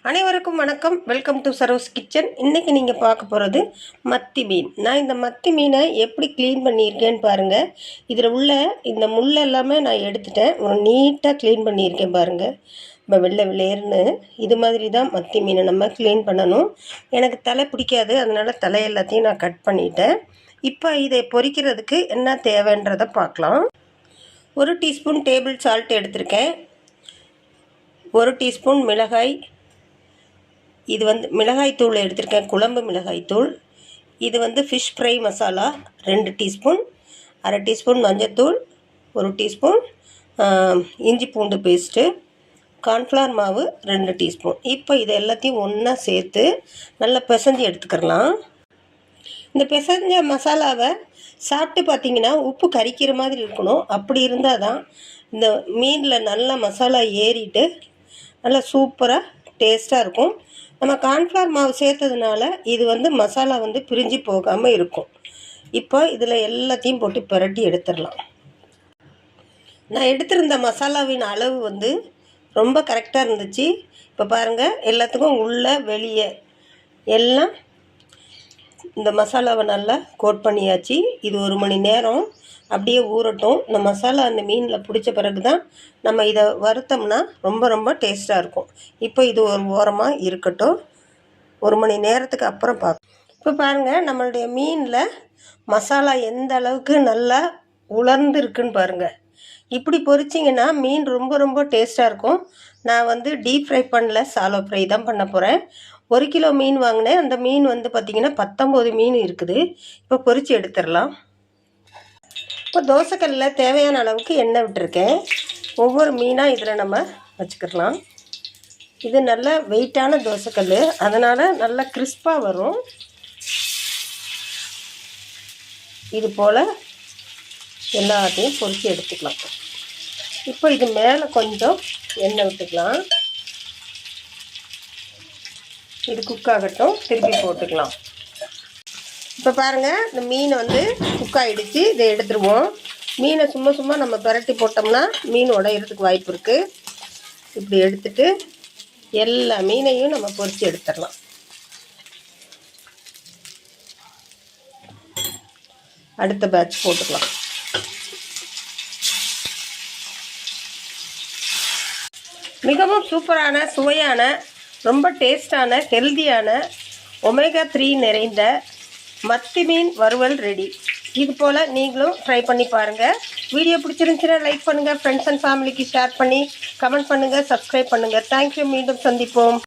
அனைவருக்கும் வணக்கம். Welcome to Saro's kitchen. இன்றைக்கி நீங்கள் பார்க்க போகிறது மத்தி மீன். நான் இந்த மத்தி மீனை எப்படி க்ளீன் பண்ணியிருக்கேன்னு பாருங்கள். இதில் உள்ள இந்த முள் எல்லாமே நான் எடுத்துட்டேன். ஒரு நீட்டாக க்ளீன் பண்ணியிருக்கேன் பாருங்கள். இப்போ வெள்ளை வெள்ளையர்னு இது மாதிரி தான் மத்தி மீனை நம்ம க்ளீன் பண்ணணும். எனக்கு தலை பிடிக்காது, அதனால் தலை எல்லாத்தையும் நான் கட் பண்ணிட்டேன். இப்போ இதை பொரிக்கிறதுக்கு என்ன தேவைன்றதை பார்க்கலாம். 1 டீஸ்பூன் டேபிள் சால்ட் எடுத்திருக்கேன். 1 டீஸ்பூன் மிளகாய், இது மிளகாய் தூள் எடுத்திருக்கேன், குழம்பு மிளகாய் தூள். இது fish fry masala 2 teaspoon, 1/2 teaspoon மஞ்சத்தூள், 1 டீஸ்பூன் இஞ்சி பூண்டு பேஸ்ட்டு, கார்ன்ஃப்ளவர் மாவு 2 டீஸ்பூன். இப்போ இது எல்லாத்தையும் ஒன்றா சேர்த்து நல்லா பிசைஞ்சு எடுத்துக்கிறலாம். இந்த பிசைஞ்ச மசாலாவை சாப்பிட்டு பார்த்திங்கன்னா உப்பு கரிக்கிற மாதிரி இருக்கணும். அப்படி இருந்தால் தான் இந்த மீனில் நல்லா மசாலா ஏறிட்டு நல்லா சூப்பராக டேஸ்ட்டாக இருக்கும். நம்ம கார்ன்ஃப்ளவர் மாவு சேர்த்ததுனால இது மசாலா பிரிஞ்சு போகாமல் இருக்கும். இப்போ இதில் எல்லாத்தையும் போட்டு பிரட்டி எடுத்துடலாம். நான் எடுத்திருந்த மசாலாவின் அளவு ரொம்ப கரெக்டாக இருந்துச்சு. இப்போ பாருங்கள், எல்லாத்துக்கும் உள்ளே வெளியே எல்லாம் இந்த மசாலாவை நல்லா கோட் பண்ணியாச்சு. இது 1 மணி நேரம் அப்படியே ஊறட்டும். இந்த மசாலா அந்த மீனில் பிடிச்ச பிறகு தான் நம்ம இதை வறுத்தோம்னா ரொம்ப டேஸ்ட்டாக இருக்கும். இப்போ இது ஒரு ஓரமாக இருக்கட்டும். 1 மணி நேரத்துக்கு அப்புறம் பார்ப்போம். இப்போ பாருங்கள், நம்மளுடைய மீனில் மசாலா எந்த அளவுக்கு நல்லா உலர்ந்து இருக்குன்னு பாருங்கள். இப்படி பொரிச்சிங்கன்னா மீன் ரொம்ப டேஸ்ட்டாக இருக்கும். நான் டீப் ஃப்ரை பண்ணல, சாலோ ஃப்ரை தான் பண்ண போகிறேன். 1 கிலோ மீன் வாங்கினேன். அந்த மீன் பார்த்திங்கன்னா 19 மீன் இருக்குது. இப்போ பொரித்து எடுத்துடலாம். இப்போ தோசைக்கல்லில் தேவையான அளவுக்கு எண்ணெய் விட்டுருக்கேன். ஒவ்வொரு மீனாக இதில் நம்ம வச்சுக்கிடலாம். இது நல்ல வெயிட்டான தோசைக்கல், அதனால் நல்லா கிறிஸ்பாக வரும். இது போல் எல்லாத்தையும் பொரித்து எடுத்துக்கலாம். இப்போ இது மேலே கொஞ்சம் எண்ணெய் விட்டுக்கலாம். இது குக் ஆகட்டும், திருப்பி போட்டுக்கலாம். இப்போ பாருங்கள், இந்த மீனை குக் ஆகிடுச்சு. இதை எடுத்துருவோம். மீனை சும்மா நம்ம பிரட்டி போட்டோம்னா மீன் உடையிறதுக்கு வாய்ப்பு இருக்குது. இப்படி எடுத்துட்டு எல்லா மீனையும் நம்ம பொரித்து எடுத்துடலாம். அடுத்த பேட்ச் போட்டுக்கலாம். மிகவும் சூப்பரான, சுவையான, ரொம்ப டேஸ்டான, ஹெல்தியான ஒமேகா 3 நிறைந்த மத்தி மீன் வறுவல் ரெடி. இது போல் நீங்களும் ட்ரை பண்ணி பாருங்கள். வீடியோ பிடிச்சிருந்துச்சுன்னா லைக் பண்ணுங்கள், ஃப்ரெண்ட்ஸ் அண்ட் ஃபேமிலிக்கு ஷேர் பண்ணி கமெண்ட் பண்ணுங்கள், சப்ஸ்கிரைப் பண்ணுங்கள். தேங்க்யூ. மீண்டும் சந்திப்போம்.